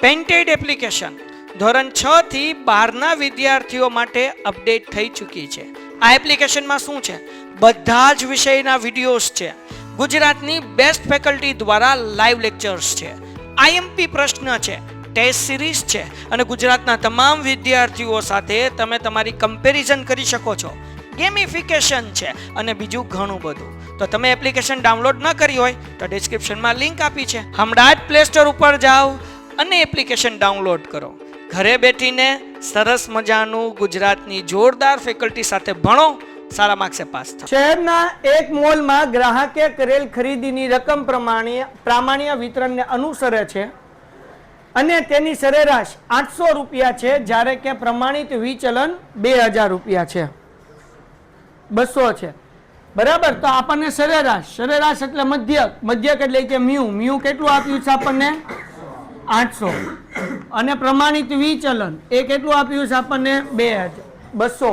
Painted application ધોરણ 6 થી 12ના વિદ્યાર્થીઓ માટે અપડેટ થઈ ચૂકી છે. આ એપ્લિકેશનમાં શું છે? બધા જ વિષયના વિડીયોઝ છે. ગુજરાતની બેસ્ટ ફેકલ્ટી દ્વારા લાઈવ લેક્ચર્સ છે. આઈએમપી પ્રશ્ન છે, ટેસ્ટ સિરીઝ છે અને ગુજરાતના તમામ વિદ્યાર્થીઓ સાથે તમે તમારી કમ્પેરિઝન કરી શકો છો. ગેમિફિકેશન છે અને બીજું ઘણું બધું. તો તમે એપ્લિકેશન ડાઉનલોડ ન કરી હોય તો ડિસ્ક્રિપ્શનમાં લિંક આપી છે. હમણાં જ પ્લે સ્ટોર ઉપર જાઓ અને એપ્લિકેશન ડાઉનલોડ કરો. ઘરે બેઠીને સરસ મજાનું ગુજરાતની જોરદાર ફેકલ્ટી સાથે ભણો, સારા માર્ક્સે પાસ થાઓ. શહેરના એક મોલમાં ગ્રાહકે કરેલ ખરીદીની રકમ પ્રામાણ્ય વિતરણને અનુસરે છે અને તેની સરેરાશ 800 રૂપિયા છે, જ્યારે કે પ્રમાણિત વિચલન 2000 રૂપિયા છે, 200 છે. બરાબર. તો આપણને સરેરાશ એટલે મધ્યક એટલે કે મ્યુ કેટલું આપ્યું છે આપણને? 800. અને પ્રમાણિત વિચલન એ કેટલું આપ્યું છે આપણને? 200.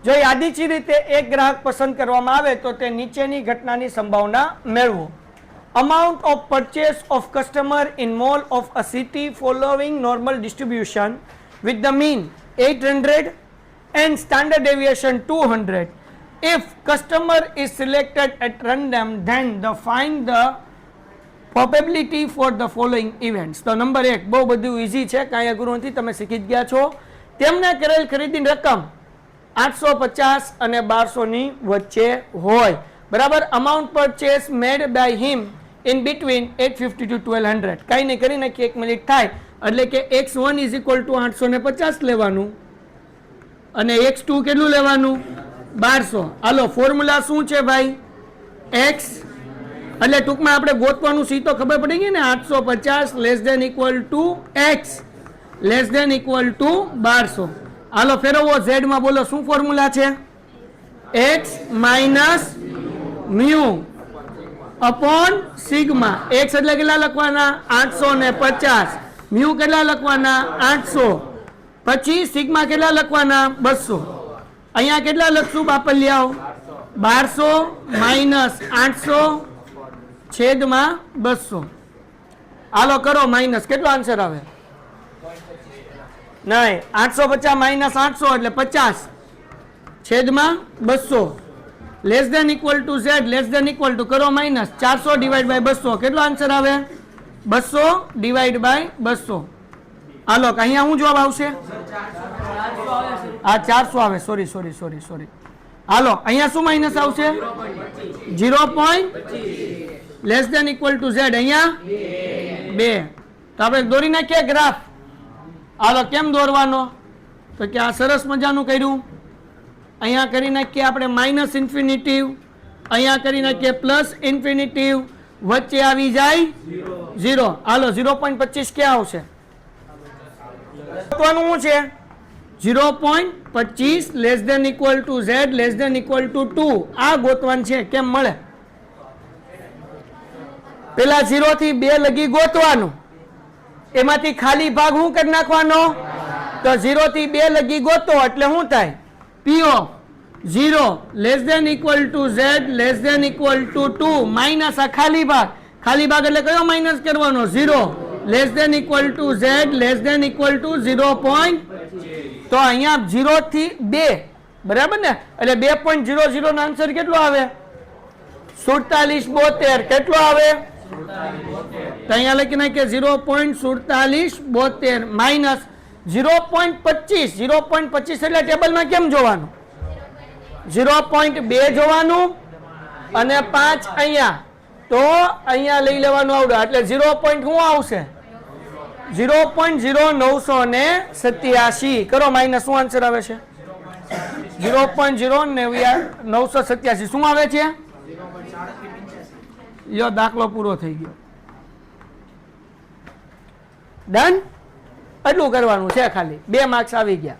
જો યાદીચી રીતે એક ગ્રાહક પસંદ કરવામાં આવે તો તે નીચેની ઘટનાની સંભાવના મેળવો. Amount of purchase of customer in mall of a city following normal distribution with the mean 800 and standard deviation 200. If customer is selected at random, then find the probability for the following events. તો number 1 બહુ બધું easy છે, કાંઈ અઘરું નથી, તમે શીખી જ ગયા છો. તેમને કરેલ ખરીદીની રકમ 850 અને 1200 ની વચ્ચે હોય. બરાબર. Amount purchase made by him in between 850 to 1200. કાંઈ નહીં, કરી નાખીએ, 1 મિનિટ થાય એટલે કે x1 ઇઝ ઇક્વલ ટુ 850 લેવાનું અને x2 કેટલું લેવાનું? 1200. હાલો, ફોર્મ્યુલા શું છે ભાઈ? x એટલે ટૂંકમાં આપણે ગોતવાનું સી તો ખબર પડી ગઈ ને, 850 less than equal to x less than equal to 1200. હાલો ફેરવો, z માં બોલો શું ફોર્મ્યુલા છે? x minus mu upon sigma. x એટલે કેટલા લખવાના? 850. મ્યુ કેટલા લખવાના? 800. પછી સિગ્મા કેટલા લખવાના? 200. અહીંયા કેટલા લખશું બાપલિયાઓ? 1200 માઇનસ 800 છેદમાં 200. હાલો કરો માઇનસ, કેટલો આન્સર આવે? નહીં, 850 માઇનસ 800 એટલે 50 છેદમાં 200 less than equal to z less than equal to કરો માઇનસ 400 ડિવાઈડ બાય 200. કેટલો આન્સર આવે? 200 ડિવાઈડ બાય 200. હાલો અહીંયા શું જવાબ આવશે? આ 400 આવે, સોરી. હાલો અહીંયા શું માઇનસ આવશે? 0. Less than equal to z અહીંયા 2. તો આપણે દોરી નાખીએ ગ્રાફ. હાલો કેમ દોરવાનો? તો કે આ સરસ મજાનું કર્યું. અહીંયા કરી નાખીએ આપણે માઇનસ ઇન્ફિનિટિવ, અહીંયા કરી નાખીએ પ્લસ ઇન્ફિનિટિવ, વચ્ચે આવી જાય 0. હાલો 0.25 ક્યાં આવશે? શું છે? 0.25 less than equal to z less than equal to 2. આ ગોતવાનું છે. કેમ મળે? પેલા 0 થી 2 લગી ગોતવાનું, એમાંથી ખાલી ભાગ શું કરી નાખવાનો? તો 0 થી 2 લગી ગોતો એટલે શું થાય? p of 0 less than equal to z less than equal to 2 minus આ ખાલી ભાગ એટલે કયો માઇનસ કરવાનો? 0 less than equal to z less than equal to 0. તો અહીંયા 0 થી 2, બરાબર ને? એટલે 2.00 નો આન્સર કેટલો આવે? 4772. કેટલો આવે? તો અહીંયા લખી નાખીએ 0.4772 માઇનસ 0.25. 0.25 એટલે ટેબલમાં કેમ જોવાનું? 0.2 જોવાનું અને 5 અહીંયા, તો અહીંયા લઈ લેવાનું આવડે એટલે 0. શું આવશે? 0.0987. કરો માઇનસ, શું આન્સર આવે છે? 0.0987. શું આવે છે? યો દાખલો પૂરો થઈ ગયો. ડન. એટલું કરવાનું છે, ખાલી 2 માર્ક્સ આવી ગયા.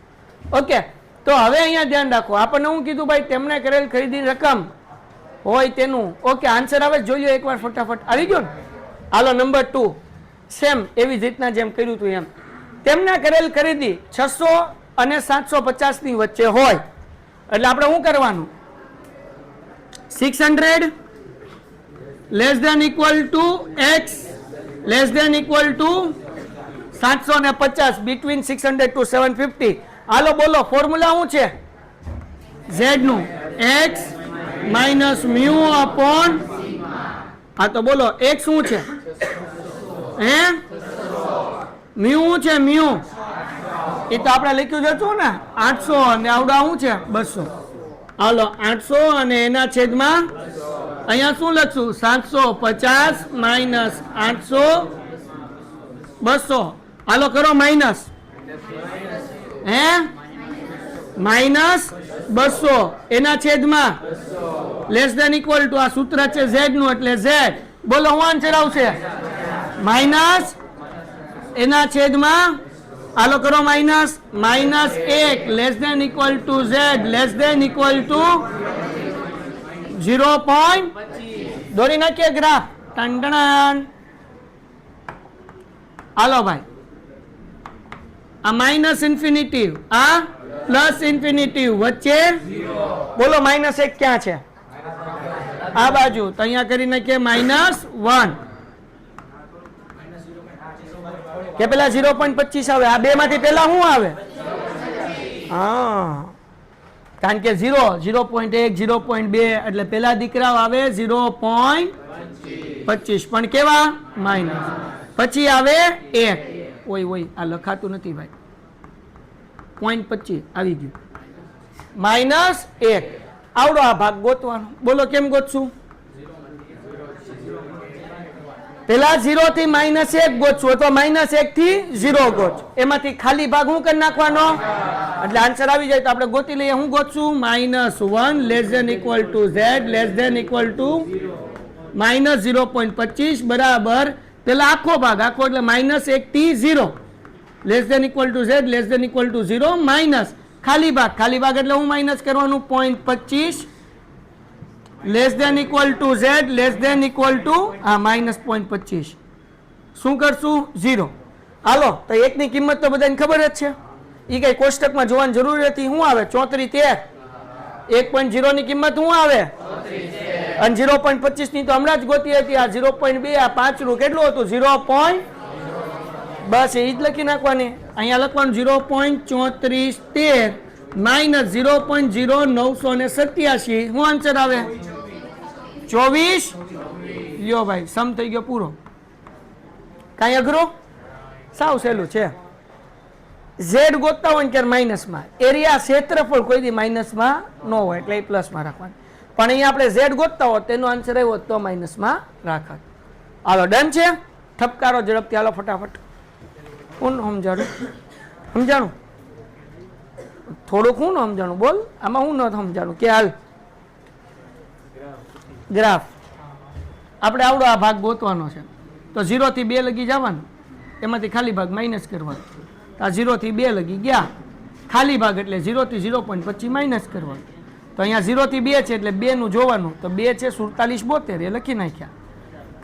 ઓકે. તો હવે અહીંયા ધ્યાન રાખો, આપણને હું કીધું ભાઈ તેમને કરેલ ખરીદી રકમ હોય તેનું. ઓકે, આન્સર આવે જોઈ લો એકવાર ફટાફટ. આવી ગયો ને? હાલો નંબર 2 સેમ એવી જ રીતના જેમ કર્યું હતું એમ. તેમને કરેલ ખરીદી 600 અને 750 ની વચ્ચે હોય એટલે આપણે શું કરવાનું? 600 less than equal to x less than equal to 750 between 600 to 750. હાલો બોલો ફોર્મ્યુલા શું છે? z નું x માઇનસ મ્યુ અપોન, હા તો બોલો x શું છે? હે મ્યુ શું છે? મ્યુ એ તો આપણે લખ્યું જ હતું ને 800 અને આવડા શું છે? 200. હાલો 800 અને એના છેદમાં અહીંયા શું લખશું? 750 માઇનસ 800 200. હાલો કરો માઇનસ, હે માઇનસ 200 એના છેદમાં લેસ ધેન ઇક્વલ ટુ, આ સૂત્ર છે z નું એટલે z. બોલો હું આન્સર આવશે? માઇનસ એના છેદમાં, હાલો કરો minus, minus 1 less than equal to z less than equal to 0. દોરી નાખીએ ગ્રાફ. ટંટણ. હાલો ભાઈ, આ માઇનસ ઇન્ફિનિટિવ, આ પ્લસ ઇન્ફિનિટિવ, વચ્ચે બોલો માઇનસ 1 ક્યાં છે? આ બાજુ. તો અહીંયા કરી નાખીએ -1 કે પેલા 0.25 આવે? આ બે માંથી પેલા શું આવે? હા, કારણ કે 0.1 0.2 એટલે પેલા દીકરા આવે 0.25 પણ કેવા? માઇનસ. પછી આવે 1. ઓય આ લખાતું નથી ભાઈ. 0.25 આવી ગયું. -1 આવડો આ ભાગ ગોતવાનો. બોલો કેમ ગોતશું? પેલા 0 થી -1 ગોતશું અથવા -1 થી 0 ગોત. એમાંથી ખાલી ભાગ શું કરી નાખવાનો એટલે આન્સર આવી જાય. તો આપણે ગોતી લઈએ. હું ગોતશું? -1 less than equal to z less than equal to -0.25 બરાબર પેલા આખો ભાગ, આખો એટલે -1 થી 0 less than equal to z less than equal to 0 minus ખાલી ભાગ. ખાલી ભાગ એટલે હું માઇનસ કરવાનું 0.25 less than equal to z less than equal to -0.25. શું કરશું? 0. હાલો તો 1 ની કિંમત તો બધાને ખબર જ છે. એ કઈ કોષ્ટકમાં જોવાની જરૂર હતી? શું આવે? 34 1.0 ની કિંમત શું આવે? અને 0.25 ની તો હમણાં જ ગોતી હતી. આ 0.2 આ 5 નું કેટલું હતું? 0. બસ એ જ લખી નાખવાની. અહીંયા લખવાનું 0.3413 માઇનસ 0.0987. શું આન્સર આવે? 24. લ્યો ભાઈ, સમ થઈ ગયો પૂરો. કાંઈ અઘરો? સાવ સહેલું છે. ઝેડ ગોતતા હોય ને ત્યારે માઇનસમાં, એરિયા ક્ષેત્રફળ કોઈ દી માઇનસમાં ન હોય એટલે એ પ્લસમાં રાખવાનું. પણ અહીંયા આપણે ઝેડ ગોતતા હોત તેનો આન્સર આવ્યો તો માઇનસમાં રાખત. હાલો ડન છે. ઠપકારો ઝડપથી. હાલો ફટાફટ. કોણ સમજાણું? થોડુંક હું ન સમજાણું? બોલ. આમાં હું ન સમજાણું કે હાલ ગ્રાફ આપણે આવડો આ ભાગ ગોતવાનો છે. તો 0 થી 2 લગી જવાનું, એમાંથી ખાલી ભાગ માઇનસ કરવાનો. આ 0 થી 2 લગી ગયા, ખાલી ભાગ એટલે 0 થી 0.25 માઇનસ કરવાનું. તો અહીંયા 0 થી 2 છે એટલે 2 નું જોવાનું. તો 2 છે 47 72 એ લખી નાખ્યા.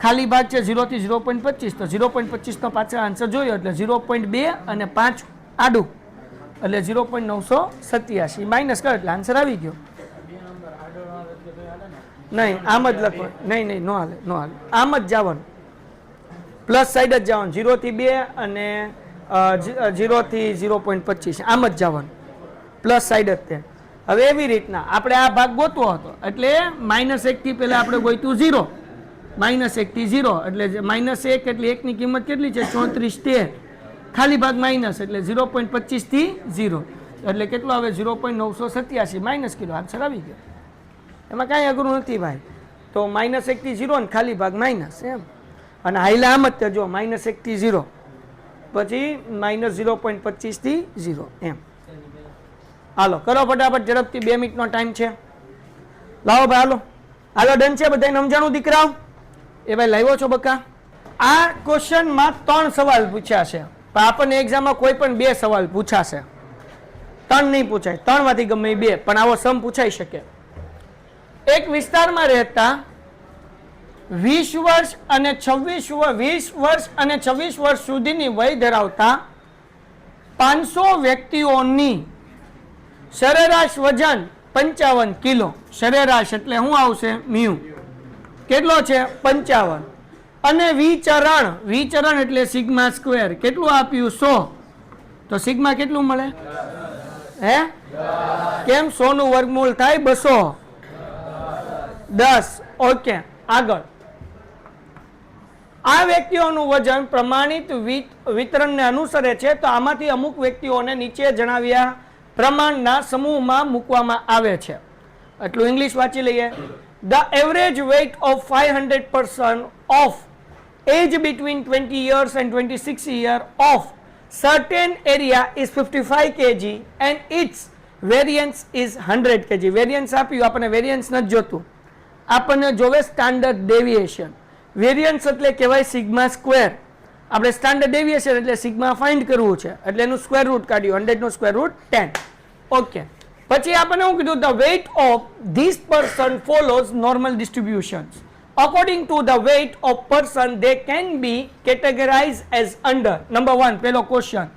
ખાલી ભાગ છે 0 થી 0.25 તો 0.25 નો પાછળ આન્સર જોયો એટલે 0.2 અને 5 આડું એટલે 0.987 માઇનસ કરો એટલે આન્સર આવી ગયો. નહીં આમ જ લખો. નહીં નો હાલે. આમ જ જવાનું, પ્લસ સાઈડ જ જવાનું. 0 થી 2 અને 0 થી 0.25 આમ જ જવાનું, પ્લસ સાઈડ જ તે. હવે એવી રીતના આપણે આ ભાગ ગોતવો હતો એટલે -1 થી પહેલા આપણે ગોત્યું 0. -1 થી 0 એટલે -1 એટલે 1 ની કિંમત કેટલી છે? 34 ખાલી ભાગ માઇનસ એટલે 0.25 થી 0 એટલે કેટલો આવે? 0.987 માઇનસ કિલો. આન્સર આવી ગયો. એમાં કાંઈ અઘરું નથી ભાઈ. તો -1 થી 0 ને ખાલી ભાગ માઇનસ એમ. અને હાઈલા આમ જ જો -1 થી 0 પછી -0.25 થી 0 એમ. હાલો કરો ફટાફટ ઝડપથી. 2 મિનિટનો ટાઈમ છે. લાવો ભાઈ. હાલો ડન છે બધાને સમજાણું દીકરાઓ? એ ભાઈ લાવ્યો છો બકા? આ ક્વેશ્ચનમાં 3 સવાલ પૂછ્યા છે. પણ આપણને એક્ઝામમાં કોઈ પણ 2 સવાલ પૂછાશે, 3 નહીં પૂછાય. 3 માંથી ગમે 2 પણ આવો સમ પૂછાઈ શકે. એક વિસ્તારમાં રહેતા 20 વર્ષ અને 26 વર્ષ સુધીની વય ધરાવતા 500 વ્યક્તિઓની સરેરાશ વજન 55 કિલો. સરેરાશ એટલે શું આવશે? મ્યુ. કેટલો છે? 55. અને વિચરણ એટલે સિગ્મા સ્ક્વેર કેટલું આપ્યું 100 તો સિગ્મા કેટલું મળે હે કેમ 100 નું વર્ગમૂળ થાય 210 ઓકે આગળ આ વ્યક્તિઓનું વજન પ્રમાણિત વિતરણને અનુસરે છે તો આમાંથી અમુક વ્યક્તિઓને નીચે જણાવ્યા પ્રમાણના સમૂહમાં મૂકવામાં આવે છે એટલું ઇંગ્લિશ વાંચી લઈએ The average weight of 500 person of age between 20 years and 26 years of certain area is 55 kg and its variance is 100 kg. Variance આપ્યું આપણને variance નથી જોતું આપણને જોવે સ્ટાન્ડર્ડ ડેવિએશન વેરિયન્સ એટલે કહેવાય સિગ્મા સ્ક્વેર આપણે સ્ટાન્ડર્ડ ડેવિએશન એટલે સિગ્મા ફાઇન્ડ કરવું છે એટલે એનું સ્ક્વેર રૂટ કાઢ્યું 100 નું સ્ક્વેર રૂટ 10 ઓકે પછી આપણને શું કીધું the weight of this person follows normal distributions according to the weight of person they can be categorise as under number 1 પેલો ક્વેશ્ચન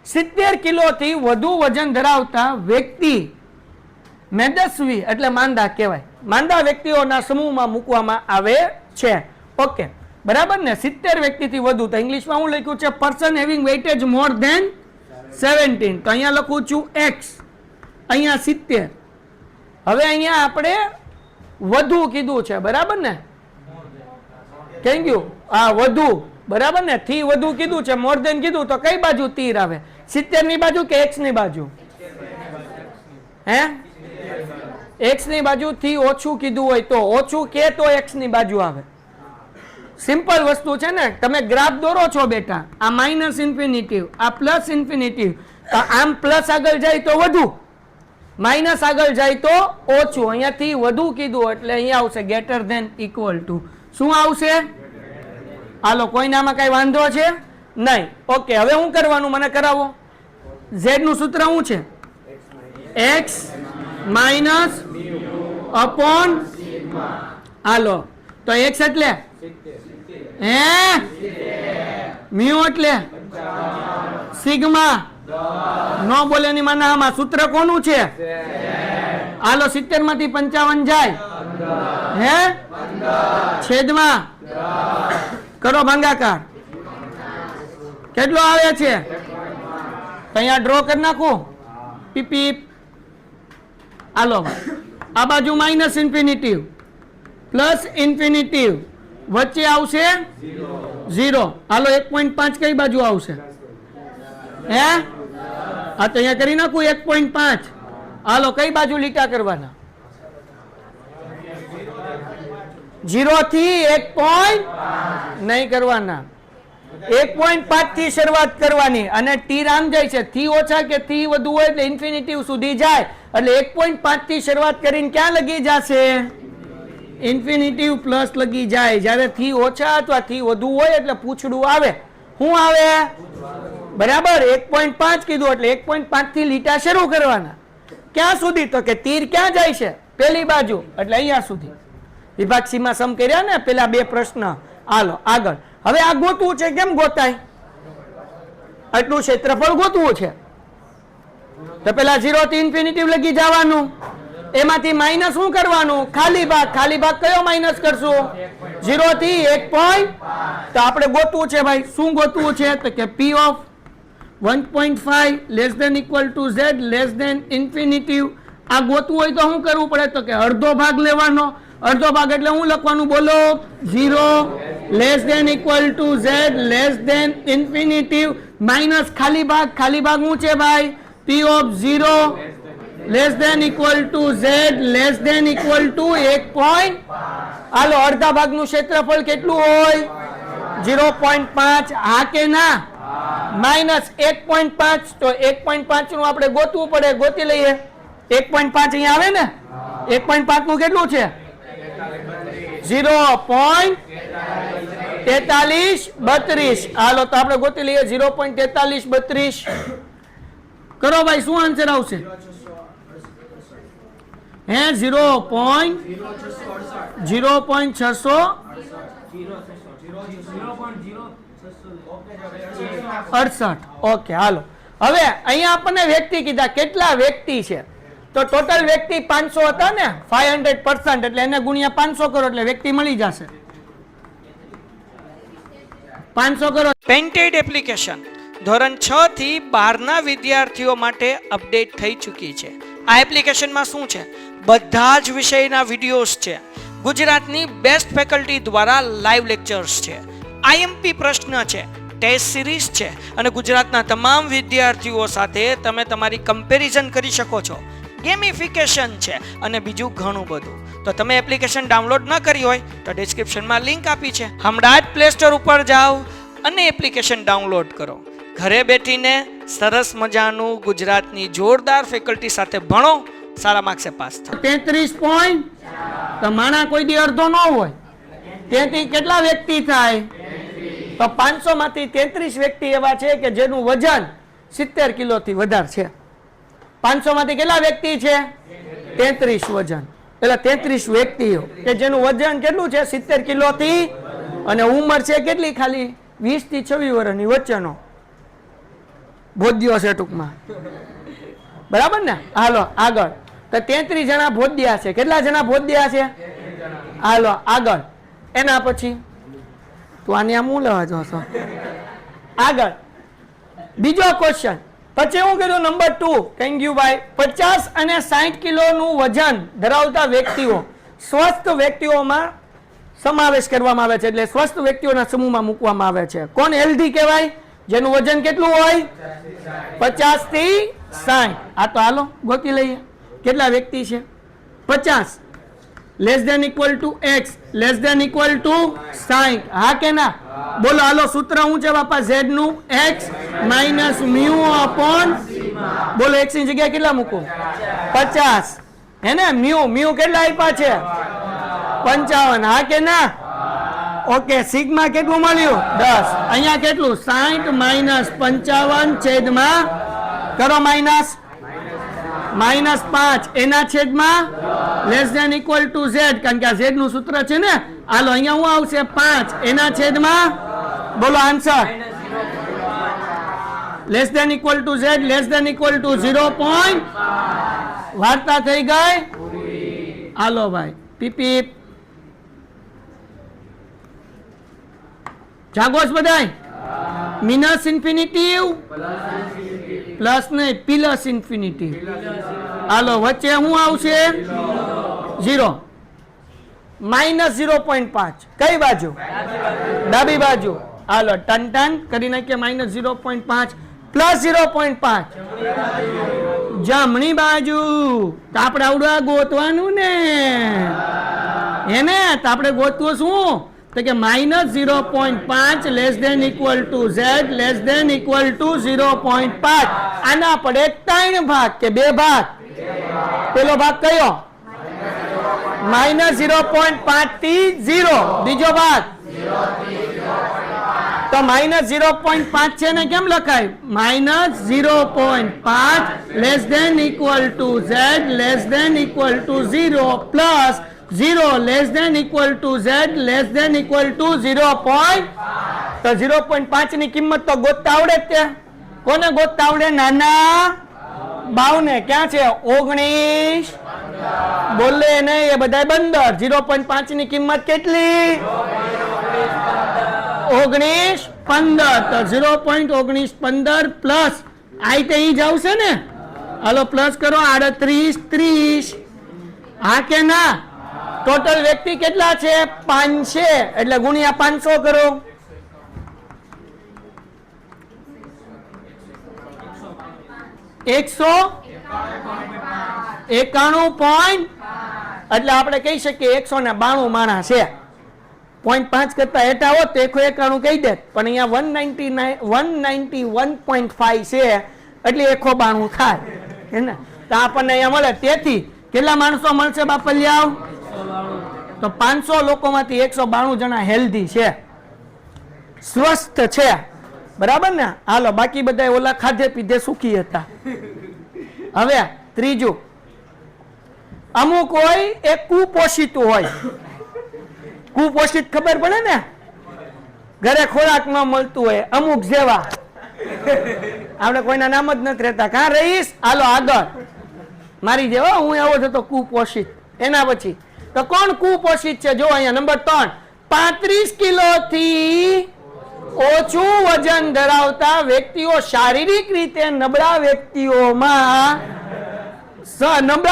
70 કિલોથી વધુ વજન ધરાવતા વ્યક્તિ મેદસ્વી એટલે માંદા કહેવાય માંદા વ્યક્તિઓના સમૂહમાં મૂકવામાં આવે છે ઓકે બરાબર ને 70 વ્યક્તિથી વધુ તો ઇંગ્લિશમાં હું લખ્યું છે person having weightage more than 17 તો અહીંયા લખું છું x અહીંયા 70 હવે અહીંયા આપણે વધુ કીધું છે બરાબર ને થેન્ક યુ હા વધુ બરાબર ને થી વધુ કીધું છે મોર ધેન કીધું તો કઈ બાજુ તીર આવે 70 ની બાજુ કે x ની બાજુ હે x ની બાજુ થી ઓછું કીધું હોય તો ઓછું કે તો x ની બાજુ આવે સિમ્પલ વસ્તુ છે ને તમે ગ્રાફ દોરો છો બેટા આ માઇનસ ઇન્ફિનિટિવ આ પ્લસ ઇન્ફિનિટિવ આમ પ્લસ આગળ જાય તો વધુ માઇનસ આગળ જાય તો ઓછું અહીંયાથી વધુ કીધું એટલે અહીંયા આવશે ગ્રેટર ધેન ઇક્વલ ટુ શું આવશે હાલો કોઈને આમાં કઈ વાંધો છે નહીં ઓકે હવે શું કરવાનું મને કરાવો z નું સૂત્ર શું છે x માઇનસ અપોન હાલો તો x એટલે હે મ્યુ એટલે સિગ્મા નો બોલે ની માને આમાં સૂત્ર કોનું છે હાલો 70 માંથી 55 જાય હે છેદમાં કરો ભાગાકાર કેટલો આવે છે અહીંયા ડ્રો કરી નાખું પીપી હાલો આ બાજુ માઇનસ ઇન્ફિનિટિવ પ્લસ ઇન્ફિનિટિવ વચ્ચે આવશે 0 હાલો 1.5 કઈ બાજુ આવશે હે આ તો અહીંયા કરી નાખું 1.5 હાલો કઈ બાજુ લીટા કરવાના 0 થી 1. નહીં કરવાના 1.5 થી શરૂઆત કરવાની અને તીર આમ જાય છે થી ઓછા કે થી વધુ હોય એટલે ઇન્ફિનિટિવ સુધી જાય એટલે 1.5 થી શરૂઆત કરીને ક્યાં લગી જશે ઇન્ફિનિટિવ પ્લસ લગી જાય જ્યારે થી ઓછા અથવા થી વધુ હોય એટલે પૂછડું આવે શું આવે બરાબર 1.5 કીધું એટલે 1.5 થી લીટા શરૂ કરવાના ક્યાં સુધી તો કે તીર ક્યાં જાય છે પેલી બાજુ એટલે અહીંયા સુધી વિભાગ સીમા સમ કર્યા ને પેલા બે પ્રશ્ન હાલો આગળ હવે આ ગોતવું છે કેમ ગોતાય આટલું ક્ષેત્રફળ ગોતવું છે તો પેલા 0 થી ઇન્ફિનિટિવ લગી જવાનું એમાંથી માઇનસ શું કરવાનું ખાલી ભાગ કયો માઇનસ કરશું 0 થી 1. તો આપણે ગોતવું છે ભાઈ શું ગોતવું છે તો કે p of 1.5 less than equal to z less than infinitive આ ગોતવું હોય તો શું કરવું પડે તો કે અડધો ભાગ લેવાનો અડધો ભાગ એટલે શું લખવાનું બોલો 0 less than equal to z less than infinitive minus ખાલી ભાગ શું છે ભાઈ p of 0 less than equal to z less than equal to 1. હાલો અડધા ભાગનું ક્ષેત્રફળ કેટલું હોય 0.5 હા કે ના માઇનસ 1.5 તો 1.5 નું આપણે ગોતવું પડે ગોતી લઈએ 1.5 અહીંયા આવે ને 1.5 નું કેટલું છે 0.4332 હાલો તો આપણે ગોતી લઈએ 0.4332 કરો ભાઈ શું આન્સર આવશે હે 0.668 ઓકે હાલો હવે અહીંયા આપણને વ્યક્તિ કીધા કેટલા વ્યક્તિ છે તો ટોટલ વ્યક્તિ 500 હતા ને 500% એટલે એને ગુણ્યા 500 કરો એટલે વ્યક્તિ મળી જશે 500 કરો. પેન્ટેડ એપ્લિકેશન ધોરણ 6 થી 12ના વિદ્યાર્થીઓ માટે અપડેટ થઈ ચૂકી છે. આ એપ્લિકેશનમાં શું છે? બધા જ વિષયના વિડીયોઝ છે. ગુજરાતની બેસ્ટ ફેકલ્ટી દ્વારા લાઈવ લેક્ચર્સ છે. આઈએમપી પ્રશ્ન છે, ટેસ્ટ સિરીઝ છે અને ગુજરાતના તમામ વિદ્યાર્થીઓ સાથે તમે તમારી કમ્પેરિઝન કરી શકો છો. ગેમિફિકેશન છે અને બીજું ઘણું બધું. તો તમે એપ્લિકેશન ડાઉનલોડ ન કરી હોય તો ડિસ્ક્રિપ્શનમાં લિંક આપી છે. હમણાં જ પ્લે સ્ટોર ઉપર જાઓ અને એપ્લિકેશન ડાઉનલોડ કરો. ઘરે બેઠીને સરસ મજાનું ગુજરાતની જોરદાર ફેકલ્ટી સાથે ભણો, સારા માર્ક્સે પાસ થાઓ. 33 પોઈન્ટ. તો માણા કોઈ દી અડધો ન હોય. તેથી કેટલા વ્યક્તિ થાય? તો 500 માંથી 33 વ્યક્તિ એવા છે કે જેનું વજન 70 કિલોથી વધારે છે. 500 માંથી કેટલા વ્યક્તિ છે? 33 વજન. એટલે 33 વ્યક્તિઓ કે જેનું વજન કેટલું છે? 70 કિલોથી, અને ઉંમર છે કેટલી? ખાલી 20 થી 26 વર્ષની વચ્ચેનો ભોદ્યો છે ટૂંકમાં. બરાબર ને? હાલો આગળ. તો 33 જણા ભોદ્યા છે. કેટલા જણા ભોદ્યા છે? હાલો આગળ. એના પછી તું આને આમ હું લેવા જો છો? આગળ બીજો ક્વેશ્ચન. પછી હું કીધું નંબર 2 કેંગ્યુભાઈ, 50 અને 60 કિલોનું વજન ધરાવતા વ્યક્તિઓ સ્વસ્થ વ્યક્તિઓમાં સમાવેશ કરવામાં આવે છે. એટલે સ્વસ્થ વ્યક્તિઓના સમૂહમાં મૂકવામાં આવે છે. કોણ હેલ્ધી કહેવાય? જેનું વજન કેટલું હોય? 50 થી 60. આ તો હાલો ગોતી લઈએ કેટલા વ્યક્તિ છે. 50 less than equal to x less than equal to 60. હા કે ના? બોલો હાલો. સૂત્ર શું છે બાપા? z નું x માઇનસ મ્યુ અપોન, બોલો x ની જગ્યાએ કેટલા મૂકું? 50 હે ને? મ્યુ કેટલા આપ્યા છે? 55. હા કે ના? ઓકે. સિગ્મા કેટલું મળ્યું? 10. અહીંયા કેટલું? 60 માઇનસ 55 છેદમાં કરો માઇનસ -5 એના છેદમાં less than equal to z, કારણ કે આ z નું સૂત્ર છે ને. હાલો અહીંયા શું આવશે? 5 એના છેદમાં, બોલો answer. Less than equal to z less than equal to 0. વાર્તા થઈ ગઈ. હાલો ભાઈ પીપી જાગોસ બધાય. મિનસ ઇન્ફિનિટિવ પ્લસ નહીં, પ્લસ ઇન્ફિનિટિવ. હાલો વચ્ચે શું આવશે? 0 માઇનસ 0.5. કઈ બાજુ? ડાબી બાજુ. હાલો ટન ટન કરી નાખીએ. -0.5 પ્લસ 0.5 જમણી બાજુ. તો આપણે આવડવા ગોતવાનું ને એને. તો આપણે ગોતવું શું? તો કે -0.5 less than equal to z less than equal to 0.5. આના પડે 3 ભાગ કે 2 ભાગ? પેલો ભાગ કયો? -0.5 થી 0. બીજો ભાગ તો -0.5 છે ને કેમ લખાય? -0.5 less than equal to z less than equal to 0 plus 0 less than equal to z less than equal to 0. તો 0.5 ની કિંમત તો ગોતતા આવડે જ તે. કોને ગોતતા આવડે? નાના બાવને. ક્યાં છે? 19. બોલે નહીં એ બધા બંદર. 0.5 ની કિંમત કેટલી? 19 15. તો 0.19 પ્લસ આઈ તે ઈ જ આવશે ને. હાલો પ્લસ કરો. 38 30. હા કે ના? ટોટલ વ્યક્તિ કેટલા છે? 5 છે. એટલે ગુણ્યા 500 કરો. 191 પોઈન્ટ. એટલે આપણે કહી શકીએ 192 માણસ છે. 0.5 કરતા હેઠા હોત તો 191 કહી દે, પણ અહીંયા 191.5 છે એટલે 192 થાય હે ને. તો આપણને અહીંયા મળે. તેથી કેટલા માણસો મળશે બાપલિયાવ? તો 500 લોકોમાંથી 192 જણા હેલ્ધી છે, સ્વસ્થ છે. બરાબર ને? હાલો બાકી બધા ઓલા ખાધે પીધે સુખી હતા. હવે ત્રીજું, અમુક હોય એ કુપોષિત હોય. કુપોષિત ખબર પડે ને? ઘરે ખોરાક ન મળતું હોય અમુક જેવા. આપણે કોઈના નામ જ નથી રહેતા. કાં રહીશ? હાલો આગળ મારી જેવા હું એવો જ હતો કુપોષિત. એના પછી તો કોણ કુપોષિત છે? જો અહીંયા નંબર 3, 35 કિલો થી ઓછું વજન ધરાવતા વ્યક્તિઓ શારીરિક રીતે નબળા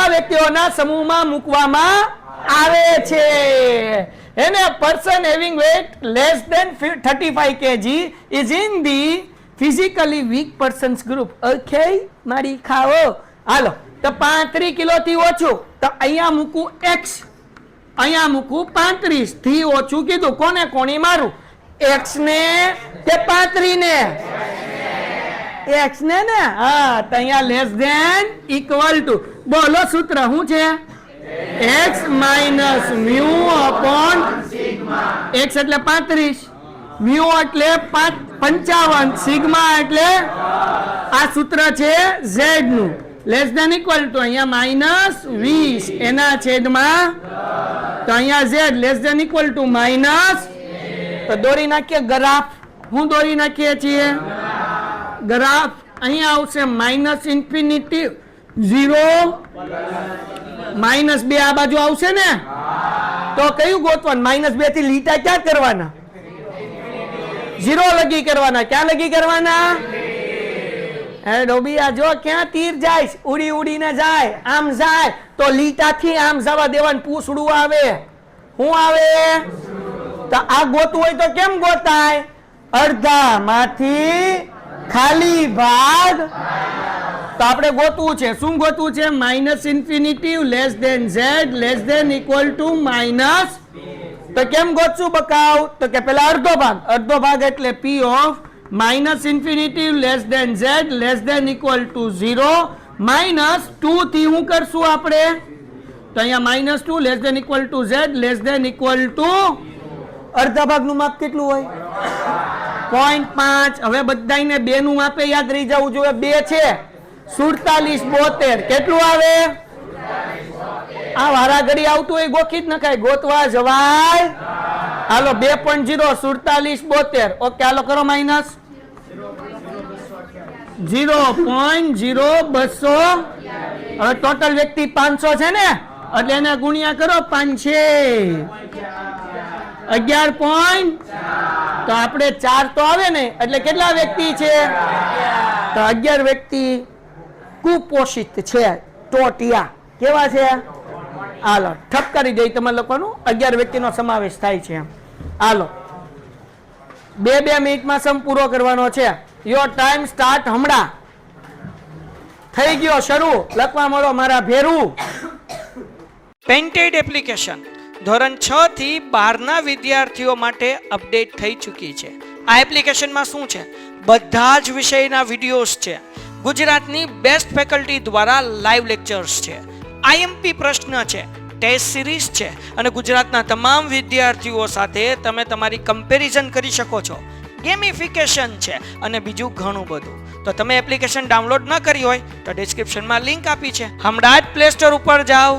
વ્યક્તિઓના સમૂહમાં મૂકવામાં આવે છે. એને person having weight less than 35 kg is in the physically weak persons group. Okay મારી ખાઓ. હાલો તો 35 કિલો થી ઓછું તો અહીંયા મૂકું x, અહીંયા મૂકું 35 થી ઓછું કીધું. કોને કોણી મારું? x ને કે 35 ને? x ને ને. હા તો અહીંયા લેસ ધેન ઇક્વલ ટુ બોલો સૂત્ર શું છે? x minus mu upon x એટલે 35, મ્યુ એટલે 55, સિગ્મા એટલે આ સૂત્ર છે z નું. લેસ ધેન ઇક્વલ ટુ અહીંયા માઇનસ 20 એના છેદમાં તો અહીંયા z less than equal to minus. તો દોરી નાખીએ ગ્રાફ. હું દોરી નાખીએ છીએ ગ્રાફ. અહીંયા આવશે માઇનસ ઇન્ફિનિટી 0 -2 આ બાજુ આવશે ને. તો કયું ગોતવાનું? -2 થી લીટા ક્યાં કરવાના? 0 લગી કરવાના. ક્યાં લગી કરવાના? હે ડોબિયા જો ક્યાં તીર જાય, ઉડી ઉડીને જાય, આમ જાય તો લીટાથી આમ જવા દેવાનું. પૂછડું આવે. શું આવે? તો આ ગોતવું હોય તો કેમ ગોતાય? અડધામાંથી ખાલી ભાગ. તો આપણે ગોતવું છે. શું ગોતવું છે? Minus infinity less than Z less than equal to minus. તો કેમ ગોતશું બકાવ? તો કે પેલા અડધો ભાગ. અડધો ભાગ એટલે p of minus infinity less than Z less than equal to 0 minus 2 થી શું કરશું આપણે? તો અહીંયા -2 less than equal to Z less than equal to અડધા ભાગનું માપ કેટલું હોય? 0.5. હવે બધાને 2 નું માપે યાદ રહી જવું જોઈએ. 2 છે 47 72 કેટલું આવે? આ વારા ઘડી આવતું હોય ગોખી જ નખાય, ગોતવા જવાય. હાલો 2.0 47 72. ઓકે હાલો કરો માઇનસ 0.0200. હવે ટોટલ વ્યક્તિ 500 છે ને એટલે એને ગુણ્યા કરો 5 11 પોઈન્ટ. તો આપણે 4 તો આવે ને એટલે કેટલા વ્યક્તિ છે? તો 11 વ્યક્તિ કુપોષિત છે. ટોટિયા કેવા છે? હાલો ઠપ કરી દઈ તમે લોકોનું. 11 વ્યક્તિનો સમાવેશ થાય છે. હાલો 2 મિનિટમાં સમ પૂરો કરવાનો છે. યોર ટાઈમ સ્ટાર્ટ હમણાં. થઈ ગયો શરૂ. લખવા મળો મારા ભેરું. પેન્ટેડ એપ્લિકેશન ધોરણ 6 થી 12ના વિદ્યાર્થીઓ માટે અપડેટ થઈ ચૂકી છે. આ એપ્લિકેશનમાં શું છે? બધા જ વિષયના વિડીયોઝ છે. ગુજરાતની બેસ્ટ ફેકલ્ટી દ્વારા લાઈવ લેક્ચર્સ છે. આઈએમપી પ્રશ્ન છે, ટેસ્ટ સિરીઝ છે અને ગુજરાતના તમામ વિદ્યાર્થીઓ સાથે તમે તમારી કમ્પેરિઝન કરી શકો છો. ગેમિફિકેશન છે અને બીજું ઘણું બધું. તો તમે એપ્લિકેશન ડાઉનલોડ ન કરી હોય તો ડિસ્ક્રિપ્શનમાં લિંક આપી છે. હમણાં જ પ્લે સ્ટોર ઉપર જાઓ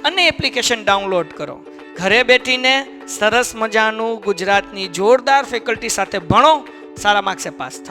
અને એપ્લિકેશન ડાઉનલોડ કરો. ઘરે બેઠીને સરસ મજાનું ગુજરાતની જોરદાર ફેકલ્ટી સાથે ભણો, સારા માર્ક્સે પાસ થાઓ.